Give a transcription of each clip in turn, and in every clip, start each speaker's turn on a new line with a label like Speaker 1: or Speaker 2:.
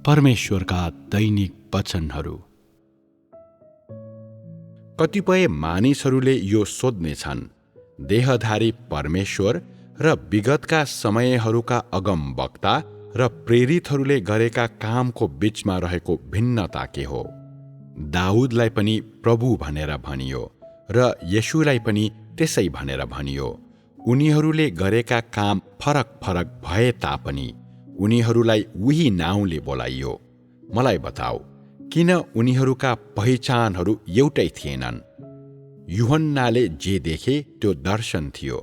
Speaker 1: परमेश्वरका दैनिक वचनहरू। कतिपय मानिसहरूले यो सोध्नेछन्, देहधारी परमेश्वर र विगतका समयहरूका अगमवक्ता र प्रेरितहरूले गरेका कामको बीचमा रहेको भिन्नता के हो? दाउदलाई पनि प्रभु भनेर भनियो र येशूलाई पनि त्यसै भनेर भनियो। उनीहरूले गरेका काम फरक फरक भए तापनि उनीहरूलाई उही नाउँले बोलाइयो। मलाई बताऊ, किन उनीहरूका पहिचानहरू एउटै थिएनन्? यूहन्नाले जे देखे त्यो दर्शन थियो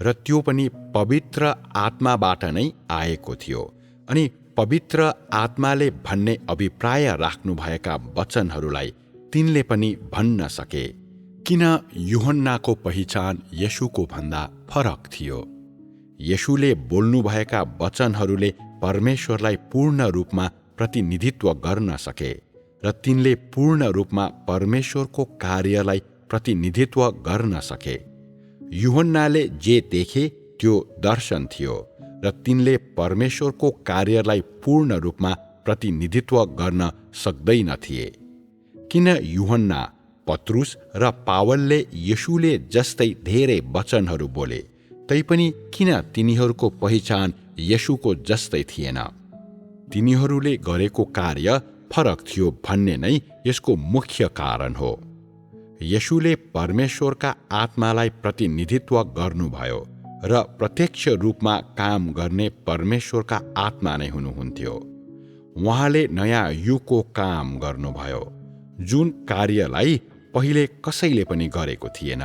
Speaker 1: र त्यो पनि पवित्र आत्माबाट नै आएको थियो, अनि पवित्र आत्माले भन्ने अभिप्राय राख्नुभएका वचनहरूलाई तिनले पनि भन्न सके। किन यूहन्नाको पहिचान येशूको भन्दा फरक थियो? येशूले बोल्नुभएका वचनहरूले परमेश्वरलाई पूर्ण रूपमा प्रतिनिधित्व गर्न सके र तिनले पूर्ण रूपमा परमेश्वरको कार्यलाई प्रतिनिधित्व गर्न सके। यूहन्नाले जे देखे त्यो दर्शन थियो र तिनले परमेश्वरको कार्यलाई पूर्ण रूपमा प्रतिनिधित्व गर्न सक्दैनथिए। किन यूहन्ना, पत्रुस र पावलले येशूले जस्तै धेरै वचनहरू बोले, तैपनि किन तिनीहरूको पहिचान येशूको जस्तै थिएन? तिनीहरूले गरेको कार्य फरक थियो भन्ने नै यसको मुख्य कारण हो। येशूले परमेश्वरका आत्मालाई प्रतिनिधित्व गर्नुभयो र प्रत्यक्ष रूपमा काम गर्ने परमेश्वरका आत्मा नै हुनुहुन्थ्यो। उहाँले नयाँ युगको काम गर्नुभयो, जुन कार्यलाई पहिले कसैले पनि गरेको थिएन।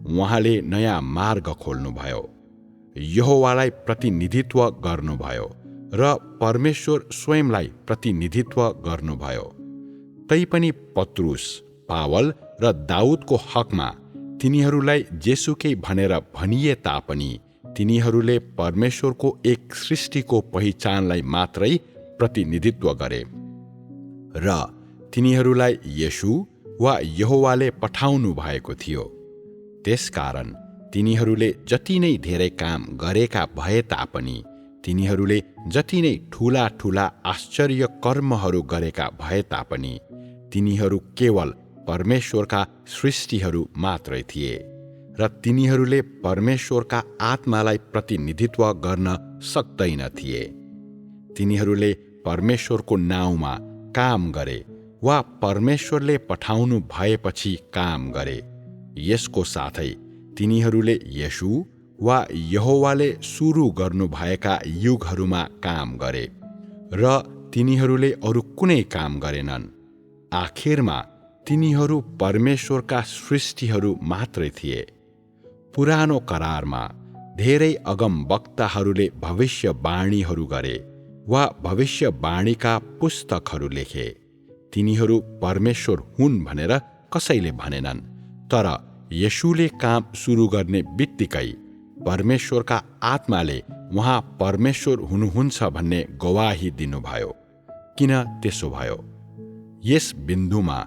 Speaker 1: उहाँले नयाँ मार्ग खोल्नुभयो, यहोवालाई प्रतिनिधित्व गर्नुभयो र परमेश्वर स्वयंलाई प्रतिनिधित्व गर्नुभयो। तैपनि पत्रुस, पावल र दाउदको हकमा तिनीहरूलाई जेसुकै भनेर भनिए तापनि तिनीहरूले परमेश्वरको एक सृष्टिको पहिचानलाई मात्रै प्रतिनिधित्व गरे र तिनीहरूलाई येशू वा यहोवाले पठाउनु भएको थियो। त्यसकारण तिनीहरूले जति नै धेरै काम गरेका भए तापनि, तिनीहरूले जति नै ठूला ठूला आश्चर्य कर्महरू गरेका भए तापनि, तिनीहरू केवल परमेश्वरका सृष्टिहरू मात्रै थिए र तिनीहरूले परमेश्वरका आत्मालाई प्रतिनिधित्व गर्न सक्दैनथिए। तिनीहरूले परमेश्वरको नाउँमा काम गरे वा परमेश्वरले पठाउनु भएपछि काम गरे। यसको साथै तिनीहरूले येशू वा यहोवाले सुरु गर्नुभएका युगहरूमा काम गरे र तिनीहरूले अरू कुनै काम गरेनन्। आखिरमा तिनीहरू परमेश्वरका सृष्टिहरू मात्रै थिए। पुरानो करारमा धेरै अगमवक्ताहरूले भविष्यवाणीहरू गरे वा भविष्यवाणीका पुस्तकहरू लेखे। तिनीहरू परमेश्वर हुन् भनेर कसैले भनेनन्, तर येशूले काम सुरु गर्ने बित्तिकै परमेश्वरका आत्माले उहाँ परमेश्वर हुनुहुन्छ भन्ने गवाही दिनुभयो। किन त्यसो भयो? यस बिन्दुमा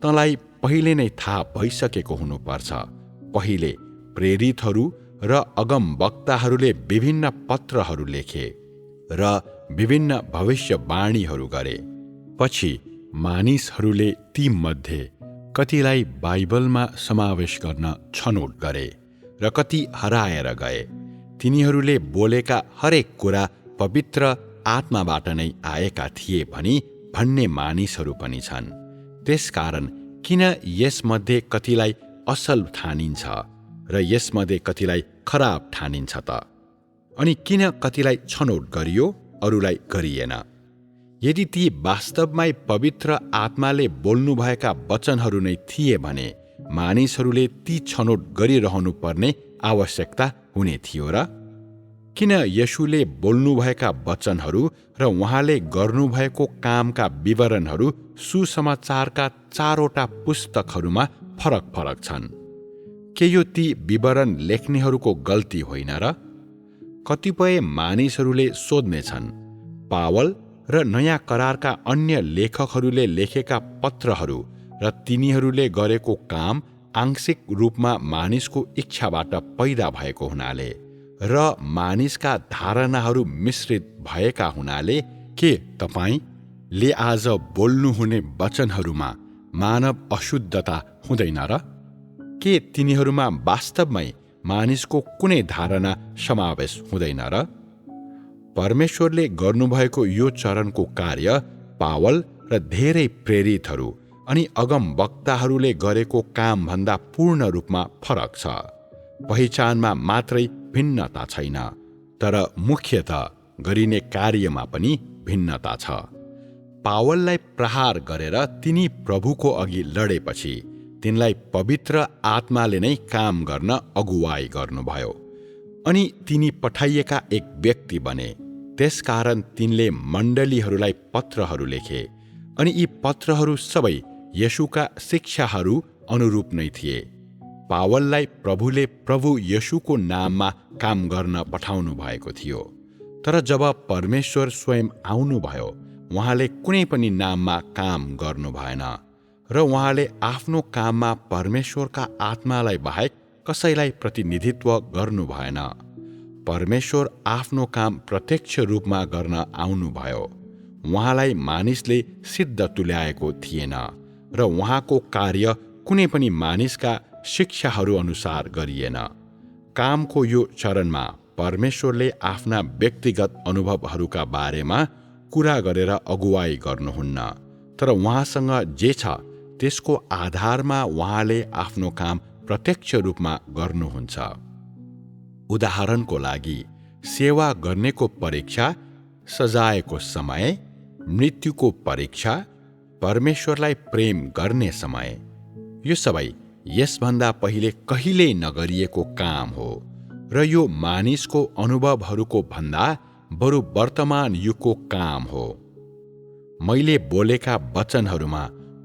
Speaker 1: तँलाई पहिले नै थाहा भइसकेको हुनुपर्छ। पहिले प्रेरितहरू र अगमवक्ताहरूले विभिन्न पत्रहरू लेखे र विभिन्न भविष्यवाणीहरू गरे। पछि मानिसहरूले ती मध्ये कतिलाई बाइबलमा समावेश गर्न छनौट गरे र कति हराएर गए। तिनीहरूले बोलेका हरेक कुरा पवित्र आत्माबाट नै आएका थिए भनी भन्ने मानिसहरू पनि छन्। त्यसकारण किन यसमध्ये कतिलाई असल ठानिन्छ र यसमध्ये कतिलाई खराब ठानिन्छ त? अनि किन कतिलाई छनौट गरियो, अरूलाई गरिएन? यदि ती वास्तवमै पवित्र आत्माले बोल्नुभएका वचनहरू नै थिए भने मानिसहरूले ती छनौट गरिरहनु पर्ने आवश्यकता हुने थियो र? किन येशूले बोल्नुभएका वचनहरू र उहाँले गर्नुभएको कामका विवरणहरू सुसमाचारका 4वटा पुस्तकहरूमा फरक फरक छन्? के यो ती विवरण लेख्नेहरूको गल्ती होइन र? कतिपय मानिसहरूले सोध्नेछन्, पावल र नयाँ करारका अन्य लेखकहरूले लेखेका पत्रहरू र तिनीहरूले गरेको काम आंशिक रूपमा मानिसको इच्छाबाट पैदा भएको हुनाले र मानिसका धारणाहरू मिश्रित भएका हुनाले के तपाईँ ले आज बोल्नुहुने वचनहरूमा मानव अशुद्धता हुँदैन र? के तिनीहरूमा वास्तवमै मानिसको कुनै धारणा समावेश हुँदैन र? परमेश्वरले गर्नुभएको यो चरणको कार्य पावल र धेरै प्रेरितहरू अनि अगमवक्ताहरूले गरेको कामभन्दा पूर्ण रूपमा फरक छ। पहिचानमा मात्रै भिन्नता छैन, तर मुख्यतः गरिने कार्यमा पनि भिन्नता छ। पावललाई प्रहार गरेर तिनी प्रभुको अघि लडेपछि तिनलाई पवित्र आत्माले नै काम गर्न अगुवाई गर्नुभयो अनि तिनी पठाइएका एक व्यक्ति बने। त्यसकारण तिनले मण्डलीहरूलाई पत्रहरू लेखे अनि यी पत्रहरू सबै येशूका शिक्षाहरू अनुरूप नै थिए। पावललाई प्रभुले प्रभु येशूको नाममा काम गर्न पठाउनु भएको थियो, तर जब परमेश्वर स्वयं आउनुभयो उहाँले कुनै पनि नाममा काम गर्नु भएन र उहाँले आफ्नो काममा परमेश्वरका आत्मालाई बाहेक कसैलाई प्रतिनिधित्व गर्नु भएन। परमेश्वर आफ्नो काम प्रत्यक्ष रूपमा गर्न आउनुभयो। उहाँलाई मानिसले सिद्ध तुल्याएको थिएन र उहाँको कार्य कुनै पनि मानिसका शिक्षाहरू अनुसार गरिएन। कामको यो चरणमा परमेश्वरले आफ्ना व्यक्तिगत अनुभवहरूका बारेमा कुरा गरेर अगुवाई गर्नुहुन्न, तर उहाँसँग जे छ त्यसको आधारमा उहाँले आफ्नो काम प्रत्यक्ष रूपमा गर्नुहुन्छ। उदाहरणको लागि, सेवा गर्नेको परीक्षा, सजायको समय, मृत्युको परीक्षा, परमेश्वरलाई प्रेम गर्ने समय, यो सबै यसभन्दा पहिले कहिल्यै नगरिएको काम हो र यो मानिसको अनुभवहरूको भन्दा बरु वर्तमान युगको काम हो। मैले बोलेका वचनहरूमा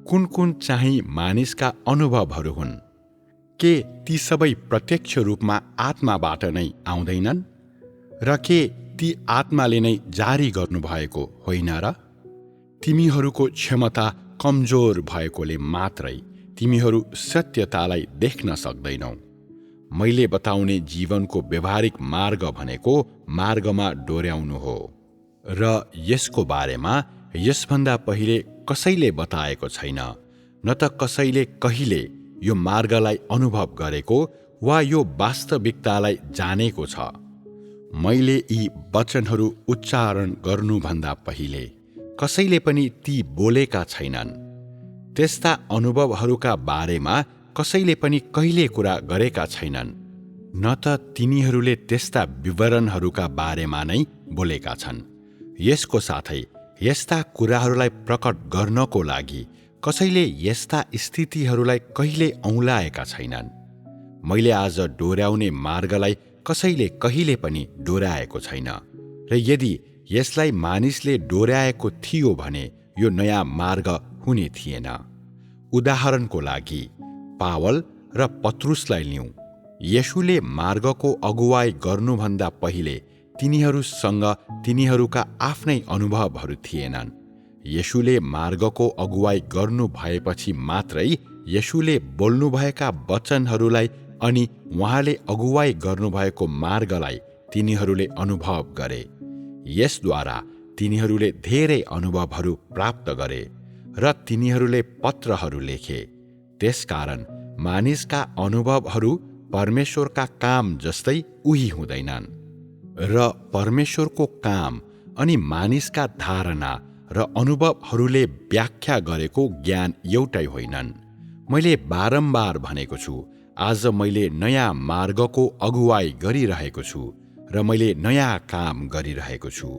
Speaker 1: कुन कुन चाहिँ मानिसका अनुभवहरू हुन्? के ती सबै प्रत्यक्ष रूपमा आत्माबाट नै आउँदैनन् र के ती आत्माले नै जारी गर्नुभएको होइन र? तिमीहरूको क्षमता कमजोर भएकोले मात्रै तिमीहरू सत्यतालाई देख्न सक्दैनौ। मैले बताउने जीवनको व्यवहारिक मार्ग भनेको मार्गमा डोर्याउनु हो र यसको बारेमा यसभन्दा पहिले कसैले बताएको छैन, न त कसैले कहिले यो मार्गलाई अनुभव गरेको वा यो वास्तविकतालाई जानेको छ। मैले यी वचनहरू उच्चारण गर्नुभन्दा पहिले कसैले पनि ती बोलेका छैनन्। त्यस्ता अनुभवहरूका बारेमा कसैले पनि कहिले कुरा गरेका छैनन्, न त तिनीहरूले त्यस्ता विवरणहरूका बारेमा नै बोलेका छन्। यसको साथै यस्ता कुराहरूलाई प्रकट गर्नको लागि कसैले यस्ता स्थितिहरूलाई कहिले औँलाएका छैनन्। मैले आज डोर्याउने मार्गलाई कसैले कहिले पनि डोर्याएको छैन र यदि यसलाई मानिसले डोर्याएको थियो भने यो नयाँ मार्ग हुने थिएन। उदाहरणको लागि पावल र पत्रुसलाई लिऊँ। येशूले मार्गको अगुवाई गर्नुभन्दा पहिले तिनीहरूसँग तिनीहरूका आफ्नै अनुभवहरू थिएनन्। येशूले मार्गको अगुवाई गर्नु भएपछि मात्रै येशूले बोल्नुभएका वचनहरूलाई अनि उहाँले अगुवाई गर्नुभएको मार्गलाई तिनीहरूले अनुभव गरे। यसद्वारा तिनीहरूले धेरै अनुभवहरू प्राप्त गरे र तिनीहरूले पत्रहरू लेखे। त्यसकारण मानिसका अनुभवहरू परमेश्वरका काम जस्तै उही हुँदैनन् र परमेश्वरको काम अनि मानिसका धारणा र अनुभवहरूले व्याख्या गरेको ज्ञान एउटै होइनन्। मैले बारम्बार भनेको छु, आज मैले नयाँ मार्गको अगुवाई गरिरहेको छु र मैले नयाँ काम गरिरहेको छु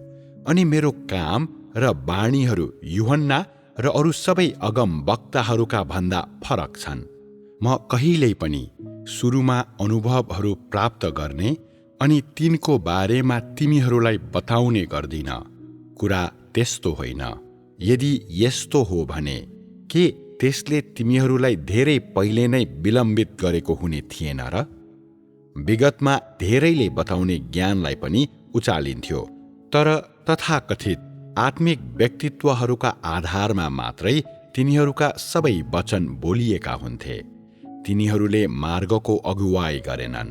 Speaker 1: अनि मेरो काम र बाणीहरू यूहन्ना र अरू सबै अगमवक्ताहरूका भन्दा फरक छन्। म कहिल्यै पनि सुरुमा अनुभवहरू प्राप्त गर्ने अनि तिनको बारेमा तिमीहरूलाई बताउने गर्दिन। कुरा त्यस्तो होइन। यदि यस्तो हो भने के त्यसले तिमीहरूलाई धेरै पहिले नै विलम्बित गरेको हुने थिएन र? विगतमा धेरैले बताउने ज्ञानलाई पनि उचालिन्थ्यो, तर तथाकथित आत्मिक व्यक्तित्वहरूका आधारमा मात्रै तिनीहरूका सबै वचन बोलिएका हुन्थे। तिनीहरूले मार्गको अगुवाई गरेनन्,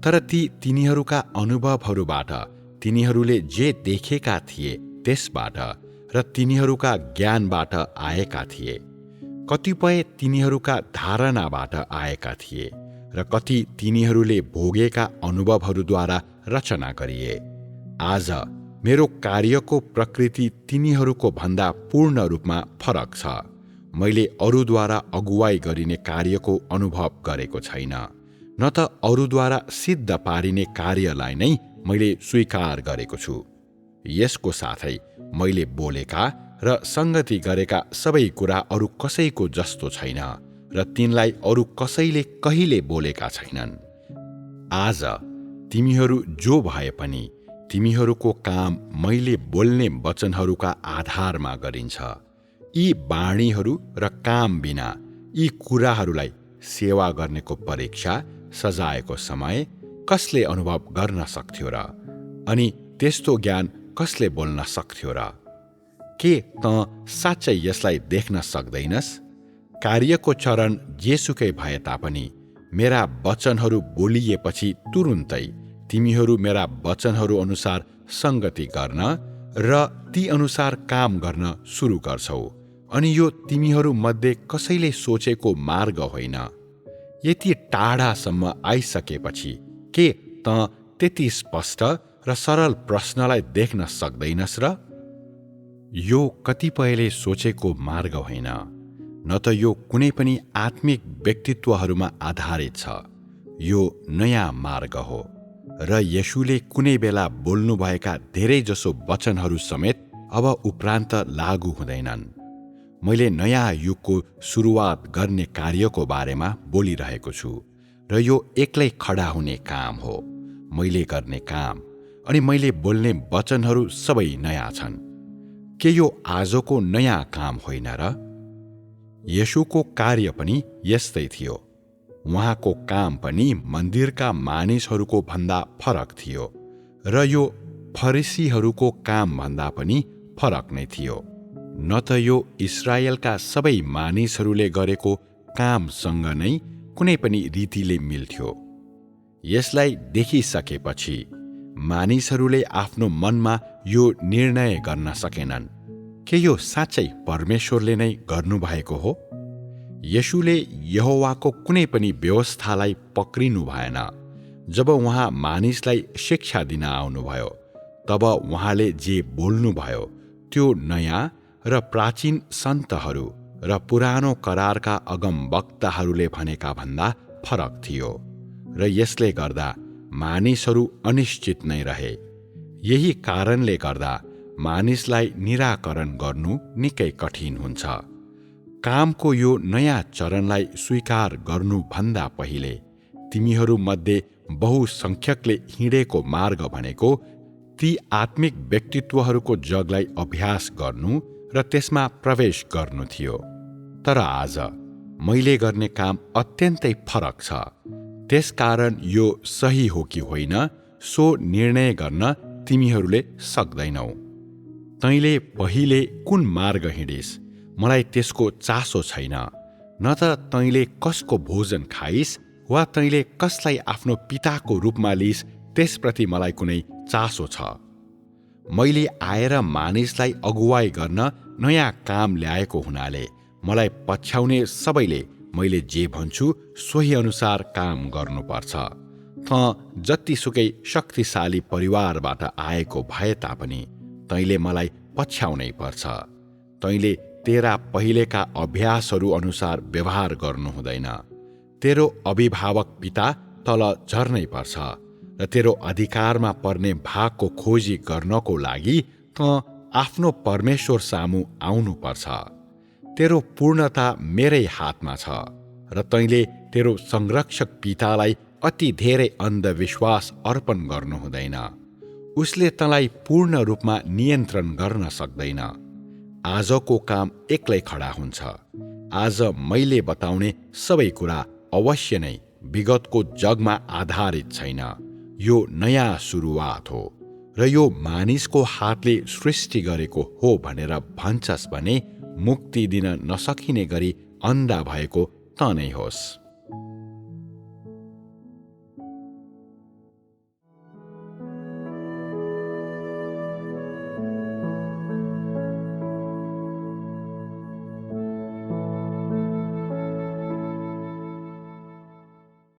Speaker 1: तर तिनीहरूका अनुभवहरूबाट तिनीहरूले जे देखेका थिए त्यसबाट र तिनीहरूका ज्ञानबाट आएका थिए। कतिपय तिनीहरूका धारणाबाट आएका थिए र कति तिनीहरूले भोगेका अनुभवहरूद्वारा रचना गरिए। आज मेरो कार्यको प्रकृति तिनीहरूको भन्दा पूर्ण रूपमा फरक छ। मैले अरूद्वारा अगुवाई गरिने कार्यको अनुभव गरेको छैन, न त अरूद्वारा सिद्ध पारिने कार्यलाई नै मैले स्वीकार गरेको छु। यसको साथै मैले बोलेका र सङ्गति गरेका सबै कुरा अरू कसैको जस्तो छैन र तिनलाई अरू कसैले कहिले बोलेका छैनन्। आज तिमीहरू जो भए पनि तिमीहरूको काम मैले बोल्ने वचनहरूका आधारमा गरिन्छ। यी वाणीहरू र काम बिना यी कुराहरूलाई सेवा गर्नेको परीक्षा सजाएको समय कसले अनुभव गर्न सक्थ्यो र? अनि त्यस्तो ज्ञान कसले बोल्न सक्थ्यो र? के त साँच्चै यसलाई देख्न सक्दैनस्? कार्यको चरण जेसुकै भए तापनि मेरा वचनहरू बोलिएपछि तुरुन्तै तिमीहरू मेरा वचनहरू अनुसार सङ्गति गर्न र ती अनुसार काम गर्न सुरु गर्छौ। अनि यो तिमीहरू मध्ये कसैले सोचेको मार्ग होइन। यति टाढासम्म आइसकेपछि के त त्यति स्पष्ट र सरल प्रश्नलाई देख्न सक्दैनस् र? यो कतिपयले सोचेको मार्ग होइन, न त यो कुनै पनि आत्मिक व्यक्तित्वहरूमा आधारित छ। यो नयाँ मार्ग हो र येशूले कुनै बेला बोल्नुभएका धेरैजसो वचनहरू समेत अब उपरान्त लागू हुँदैनन्। मैले नयाँ युगको सुरुवात गर्ने कार्यको बारेमा बोलिरहेको छु र यो एक्लै खडा हुने काम हो। मैले गर्ने काम अनि मैले बोल्ने वचनहरू सबै नयाँ छन्। के यो आजको नयाँ काम होइन र? येशूको कार्य पनि यस्तै थियो। उहाँको काम पनि मन्दिरका मानिसहरूको भन्दा फरक थियो र यो फरिसीहरूको काम भन्दा पनि फरक नै थियो। न त यो इस्राएलका सबै मानिसहरूले गरेको कामसँग नै कुनै पनि रीतिले मिल्थ्यो। यसलाई देखिसकेपछि मानिसहरूले आफ्नो मनमा यो निर्णय गर्न सकेनन्, के यो साँच्चै परमेश्वरले नै गर्नुभएको हो? येशूले यहोवाको कुनै पनि व्यवस्थालाई पक्रिनु भएन। जब उहाँ मानिसलाई शिक्षा दिन आउनुभयो, तब उहाँले जे बोल्नुभयो त्यो नयाँ र प्राचीन सन्तहरू र पुरानो करारका अगमवक्ताहरूले भनेका भन्दा फरक थियो र यसले गर्दा मानिसहरू अनिश्चित नै रहे। यही कारणले गर्दा मानिसलाई निराकरण गर्नु निकै कठिन हुन्छ। कामको यो नयाँ चरणलाई स्वीकार गर्नुभन्दा पहिले तिमीहरूमध्ये बहुसङ्ख्यकले हिँडेको मार्ग भनेको ती आत्मिक व्यक्तित्वहरूको जगलाई अभ्यास गर्नु र त्यसमा प्रवेश गर्नु थियो। तर आज मैले गर्ने काम अत्यन्तै फरक छ। त्यसकारण यो सही हो कि होइन सो निर्णय गर्न तिमीहरूले सक्दैनौ। तैँले पहिले कुन मार्ग हिँडिस् मलाई त्यसको चासो छैन, न त तैँले कसको भोजन खाइस् वा तैँले कसलाई आफ्नो पिताको रूपमा लिइस् त्यसप्रति मलाई कुनै चासो छ। मैले आएर मानिसलाई अगुवाई गर्न नयाँ काम ल्याएको हुनाले मलाई पछ्याउने सबैले मैले जे भन्छु सोही अनुसार काम गर्नुपर्छ। त जतिसुकै शक्तिशाली परिवारबाट आएको भए तापनि तैँले मलाई पछ्याउनै पर्छ। तैँले तेरा पहिलेका अभ्यासहरू अनुसार व्यवहार गर्नु हुँदैन। तेरो अभिभावक पिता तल झर्नै पर्छ र तेरो अधिकारमा पर्ने भागको खोजी गर्नको लागि त आफ्नो परमेश्वर सामु आउनुपर्छ। तेरो पूर्णता मेरै हातमा छ र तैँले तेरो संरक्षक पितालाई अति धेरै अन्धविश्वास अर्पण गर्नु हुँदैन। उसले तँलाई पूर्ण रूपमा नियन्त्रण गर्न सक्दैन। आजको काम एक्लै खडा हुन्छ। आज मैले बताउने सबै कुरा अवश्य नै विगतको जगमा आधारित छैन। यो नयाँ सुरुवात हो र यो मानिसको हातले सृष्टि गरेको हो भनेर भन्छस् भने मुक्ति दिन नसकिने गरी अन्धा भएको त नै होस्।